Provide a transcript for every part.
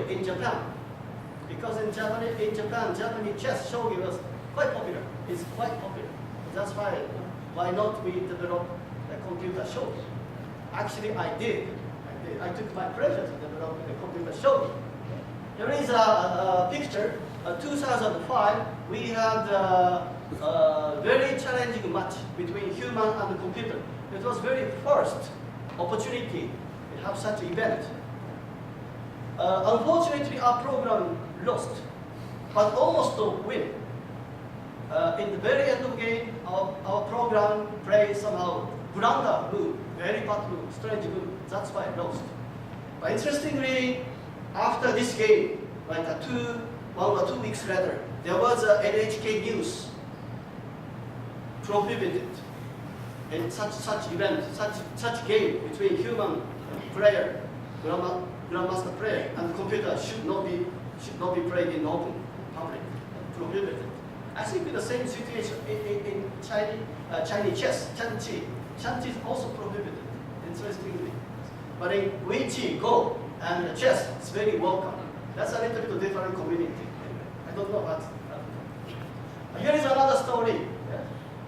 story in Japan. Because in Japan, Japanese chess shogi was quite popular. It's quite popular. That's why not we develop a computer shogi? Actually, I did. I took my pleasure to develop a computer shogi. There is a picture. 2005, we had a very challenging match between human and computer. It was very first opportunity to have such event. Unfortunately, our program lost, but almost win. In the very end of the game, our program played somehow blunder move, very bad move, strange move. That's why I lost. But interestingly, after this game, like 1 or 2 weeks later, there was a NHK News prohibited in such event, such game between human player, grandmaster player, and computer should not be played in open public, prohibited. I think the same situation in Chinese chess, Chanqi. Chanqi is also prohibited, interestingly. But in Weiqi, Go, and chess, it's very welcome. That's a little bit different community. I don't know what. Here is another story.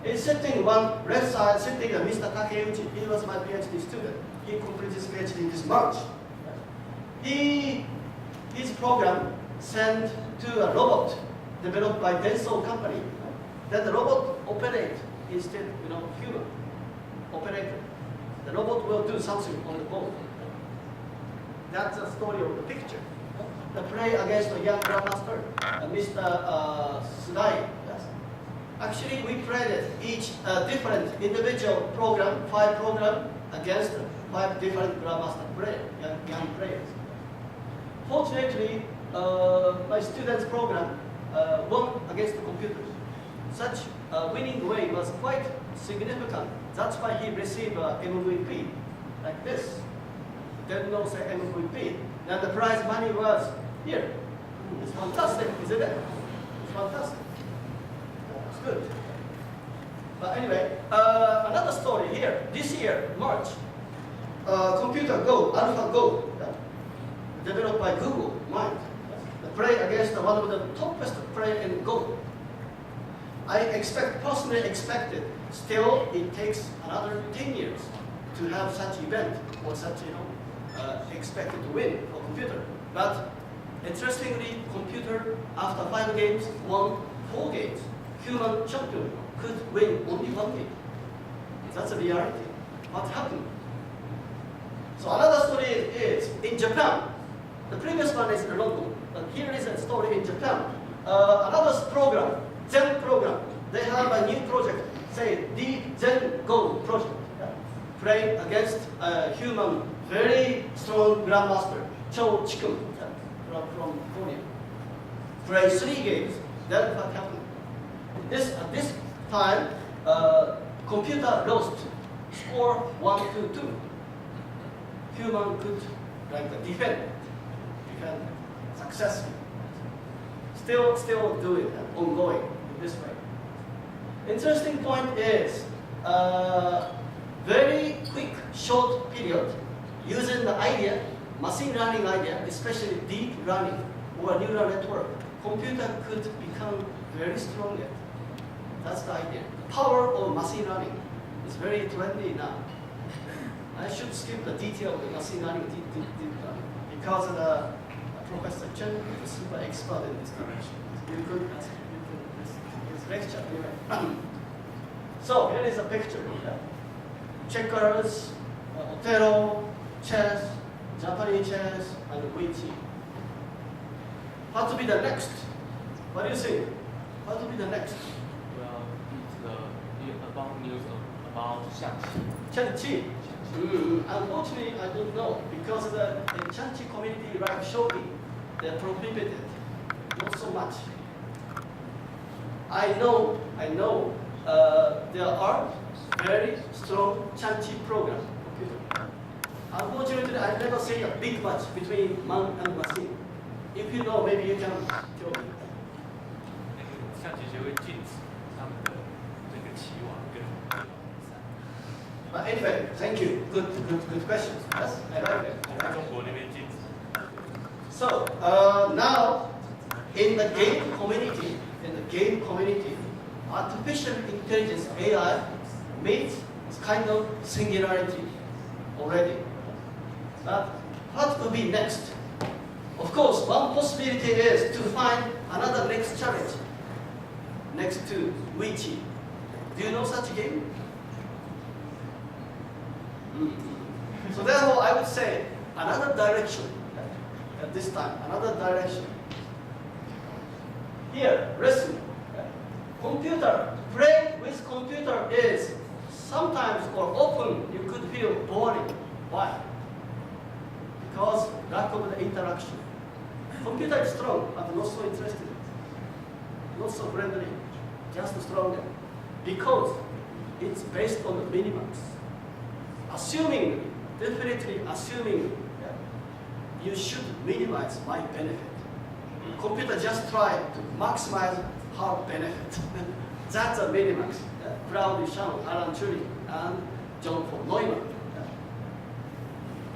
It's sitting one left side, sitting Mr. Takeuchi. He was my PhD student. He completed his PhD this March. His program sent to a robot developed by Denso company. Then the robot operate instead, human operator. The robot will do something on the board. That's the story of the picture. The play against a young grandmaster, Mr. Sudai. Yes. Actually, we played each different individual program, 5 programs against 5 different grandmaster players, young players. Fortunately, my students' program won against the computers. Such winning way was quite significant. That's why he received MVP, like this. Then no say MVP. Then the prize money was here. It's fantastic, isn't it? It's fantastic. It's good. But anyway, another story here. This year, March, computer Go, AlphaGo, developed by Google Mind. The play against one of the topest player in Go. I personally expected, still it takes another 10 years to have such event or such, expected to win for computer. But interestingly, computer after 5 games won 4 games. Human champion could win only 1 game. That's a reality. What happened? So another story is in Japan. The previous one is in London, but here is a story in Japan. Another program, Zen program. They have a new project, say the Zen Go project. Play against a human, very strong grandmaster, Cho Chikun, from Korea. Play 3 games. Then what happened? At this time, computer lost. Score 1-2. Human could defend successfully. Still do it, ongoing in this way. Interesting point is very quick, short period using the idea, machine learning idea, especially deep learning or neural network. Computer could become very strong. That's the idea. The power of machine learning is very trendy now. I should skip the detail of the machine learning deep learning because the Professor Chen is super expert in this direction. You could his lecture anyway. So here is a picture. Checkers, Otero, chess, Japanese chess, and Weiqi. What to be the next? What do you think? What to be the next? Well, it's about news about Chanqi. Unfortunately, I don't know because the Chanqi community like shogi, they're prohibited. Not so much. I know. There are very strong Chanqi program. Unfortunately, I never see a big match between man and machine. If you know, maybe you can tell me. 象棋学会禁止他们的这个棋王跟比赛。 But anyway, thank you. Good question. Yes, I like it. 中国那边禁止。So now in the game community, artificial intelligence (AI) meets kind of singularity already. But what will be next? Of course, one possibility is to find another next challenge next to Wichi. Do you know such a game? So therefore, I would say another direction at this time, another direction. Here, listen. Computer, playing with computer is sometimes or often you could feel boring. Why? Because lack of the interaction. Computer is strong, but not so interested, not so friendly, just stronger. Because it's based on the minimax. Definitely assuming you should minimize my benefit. Computer just try to maximize her benefit. That's a minimax. Claude Shannon, Alan Turing, and John von Neumann.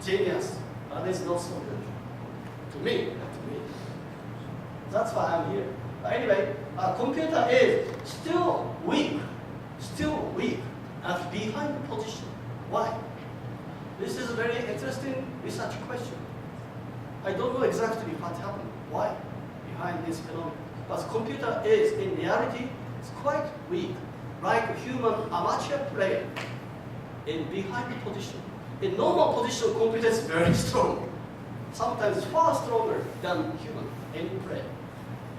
Genius, but it's not so good. To me. That's why I'm here. But anyway, computer is still weak at behind position. Why? This is a very interesting research question. I don't know exactly what happened, why behind this phenomenon. But computer is, in reality, it's quite weak, like a human amateur player in behind position. In normal position, computer is very strong. Sometimes far stronger than human, any player.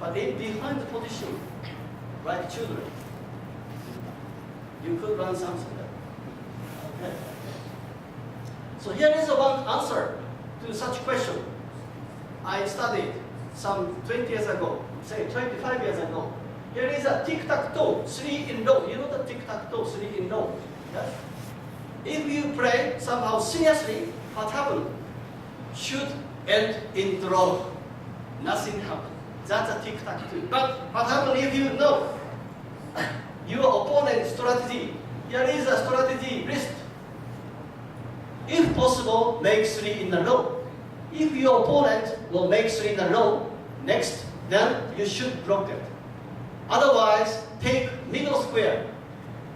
But in behind position, like children, you could learn something there. Okay. So here is one answer to such question. I studied some 20 years ago, say 25 years ago. Here is a tic-tac-toe, 3 in row. You know the tic-tac-toe, 3 in row? Yes? If you play somehow seriously, what happens? Should end in draw. Nothing happens. That's a tic-tac-toe. But what happens if you know your opponent's strategy? Here is a strategy list. If possible, make 3 in a row. If your opponent will make 3 in a row, next, then you should block it. Otherwise, take middle square.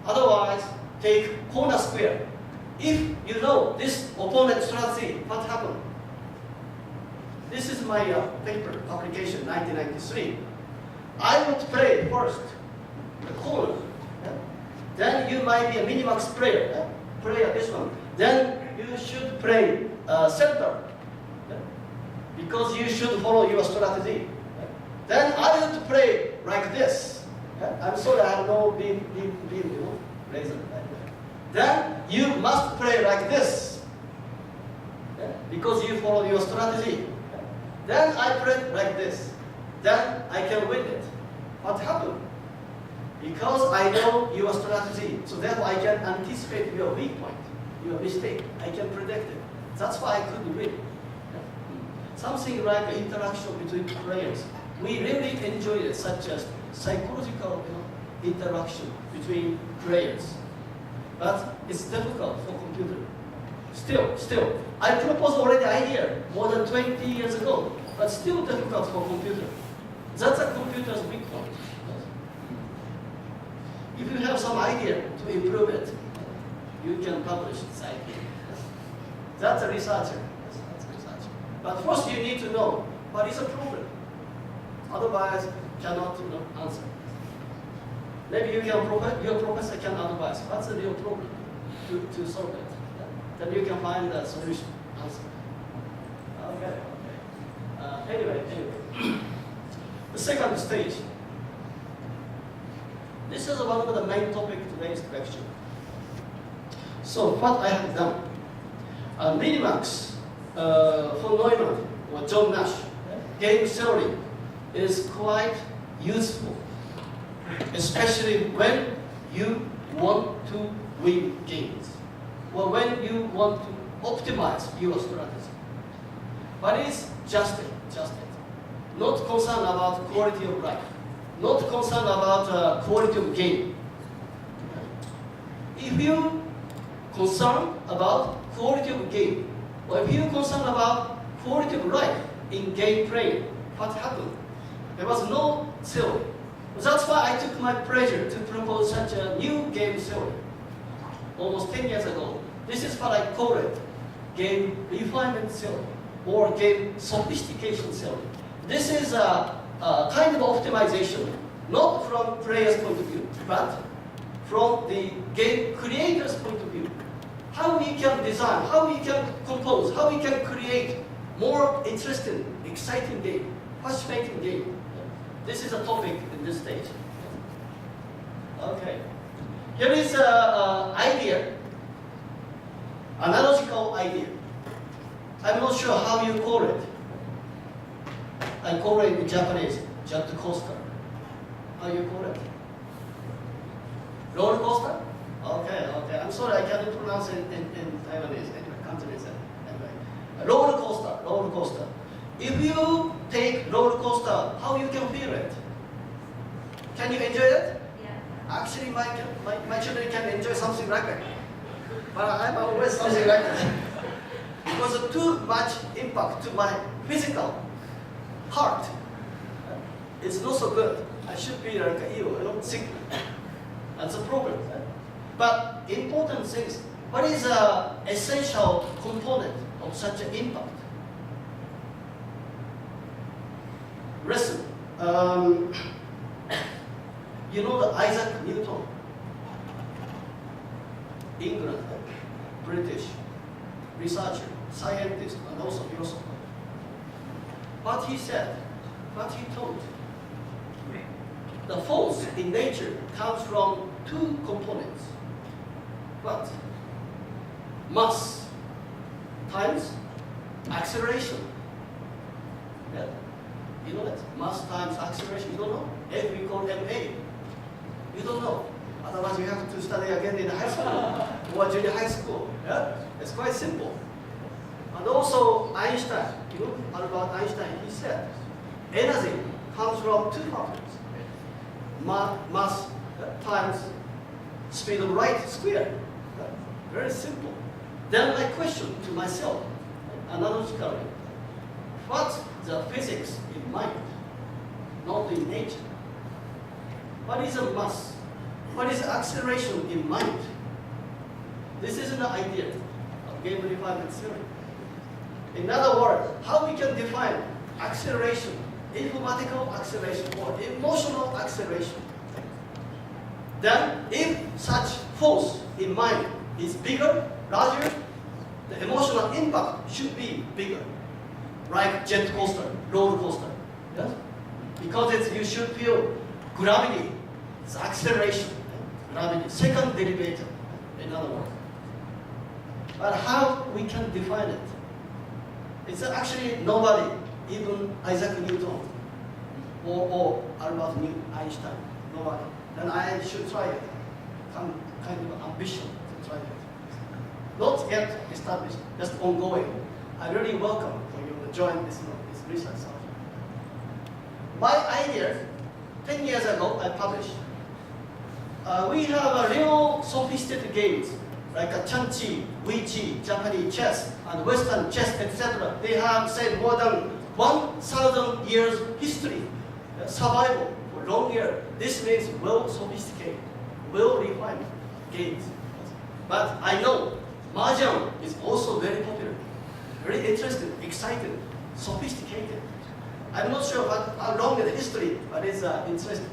Otherwise, take corner square. If you know this opponent strategy, what happened? This is my paper publication, 1993. I would play first the corner. Yeah? Then you might be a minimax player. Yeah? Player this one. Then you should play center. Yeah? Because you should follow your strategy. Yeah? Then I would play like this. Yeah? I'm sorry, I have no beam, razor. Then you must play like this. Yeah? Because you follow your strategy. Yeah? Then I play like this. Then I can win it. What happened? Because I know your strategy, so therefore I can anticipate your weak point, your mistake. I can predict it. That's why I could win. Yeah? Something like interaction between players. We really enjoy it, such as psychological interaction between players. But it's difficult for computer. Still, I proposed already idea more than 20 years ago, but still difficult for computer. That's a computer's weak point. If you have some idea to improve it, you can publish this idea. That's a researcher. But first you need to know what is a problem. Otherwise, cannot answer. Maybe you can your professor can advise what's the real problem to solve it. Then you can find the solution, answer. Okay. Anyway. The second stage. This is one of the main topic of today's lecture. So what I have done, minimax, von Neumann or John Nash, game theory is quite useful, especially when you want to win games, or when you want to optimize your strategy. But it's just it. Not concerned about quality of life, not concerned about quality of game. If you concerned about quality of game, or if you concerned about quality of life, in game play, what happened? There was no theory. That's why I took my pleasure to propose such a new game theory almost 10 years ago. This is what I call it, game refinement theory or game sophistication theory. This is a kind of optimization, not from player's point of view, but from the game creator's point of view. How we can design, how we can compose, how we can create more interesting, exciting game, fascinating game. This is a topic in this stage. Okay. Here is an idea, analogical idea. I'm not sure how you call it. I call it in Japanese, jet coaster. How you call it? Roller coaster? Okay. I'm sorry, I cannot pronounce it in Taiwanese, anyway, Cantonese. Anyway. Roller coaster. If you take roller coaster, how you can feel it? Can you enjoy it? Yeah. Actually, my children can enjoy something like that. But I'm always something like that. Because of too much impact to my physical heart. It's not so good. I should be like ill, sick. That's a problem. But important things, what is an essential component of such an impact? Listen, you know the Isaac Newton, England, British researcher, scientist, and also philosopher. What he said, what he told, the force in nature comes from two components. What? Mass times acceleration. Yeah. You know that? Mass times acceleration. You don't know? F we call MA. You don't know. Otherwise you have to study again in high school or junior high school. Yeah? It's quite simple. And also Einstein, you know, Albert Einstein, he said, energy comes from two factors. Mass times speed of light squared. Very simple. Then I question to myself, analytically, what's the physics in mind, not in nature? What is a mass? What is acceleration in mind? This is an idea of game refinement theory. In other words, how we can define acceleration, informatical acceleration or emotional acceleration. Then, if such force in mind is bigger, larger, the emotional impact should be bigger. Like jet coaster, roller coaster. Yes? Because you should feel gravity, it's acceleration, gravity, second derivative, in other words. But how we can define it? It's actually nobody, even Isaac Newton or Albert Einstein, nobody. Then I should try it. Kind of ambition to try it. Not yet established, just ongoing. I really welcome for you to join this research. My idea, 10 years ago, I published. We have a real sophisticated games like a Chanchi, Weichi, Japanese chess, and Western chess, etc. They have, say, more than 1,000 years history, survival for long years. This means well sophisticated, well refined games. But I know Mahjong is also very popular, very interesting, exciting, sophisticated. I'm not sure how long the history, but it's interesting.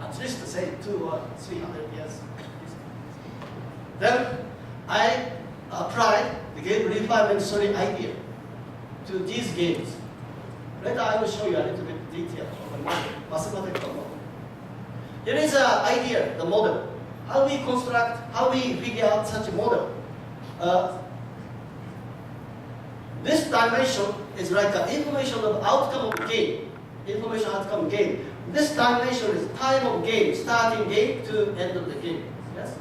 At least say 200 or 300 years. Then I applied the game refinement theory idea to these games. Later I will show you a little bit detail of the mathematical model. Here is an idea, the model. How we construct, how we figure out such a model. This dimension is like an information of outcome of game. Information outcome game. This dimension is time of game, starting game to end of the game. Yes?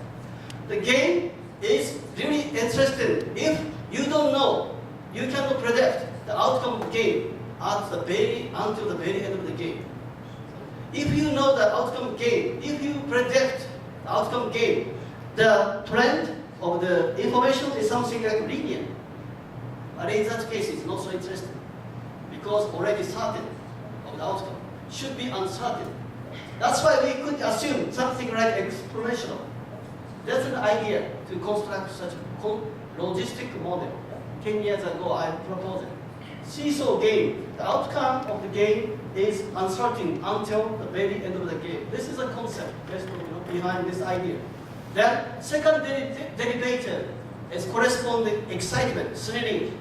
The game is really interesting. If you don't know, you cannot predict the outcome of the game until the very end of the game. If you know the outcome game, if you predict the outcome game, the trend of the information is something like linear. But in that case, it's not so interesting. because already certain of the outcome, should be uncertain. That's why we could assume something like exponential. That's an idea to construct such a logistic model. 10 years ago, I proposed it. Seesaw game. The outcome of the game is uncertain until the very end of the game. This is a concept based on, behind this idea. Then, second derivative is corresponding excitement, thrilling.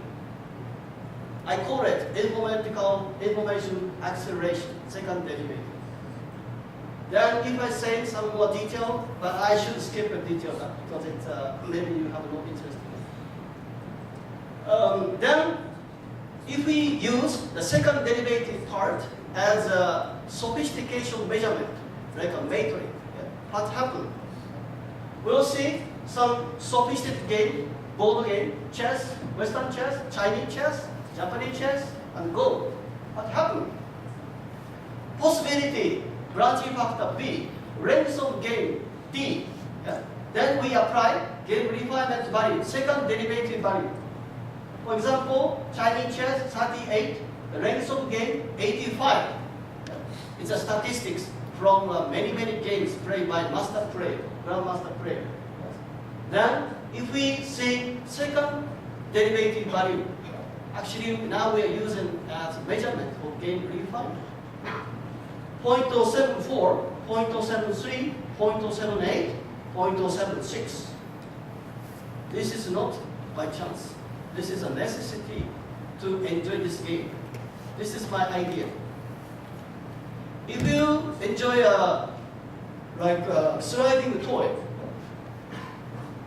I call it information acceleration, second derivative. Then if I say some more detail, but I should skip the detail because it's, maybe you have no interest in it. Then if we use the second derivative part as a sophistication measurement, like a matrix, what happened? We'll see some sophisticated game, board game, chess, Western chess, Chinese chess, Japanese chess, and Go. What happened? Possibility, branching factor B, range of game D. Then we apply game refinement value, second derivative value. For example, Chinese chess 38, the range of game 85. It's a statistics from many games played by master player, grandmaster player. Then, if we see second derivative value, actually now we are using as measurement of game refinement. 0.074, 0.073, 0.078, 0.076. This is not by chance. This is a necessity to enjoy this game. This is my idea. If you enjoy a sliding toy,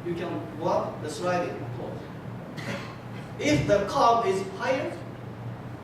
you can walk the sliding toy. If the curve is higher,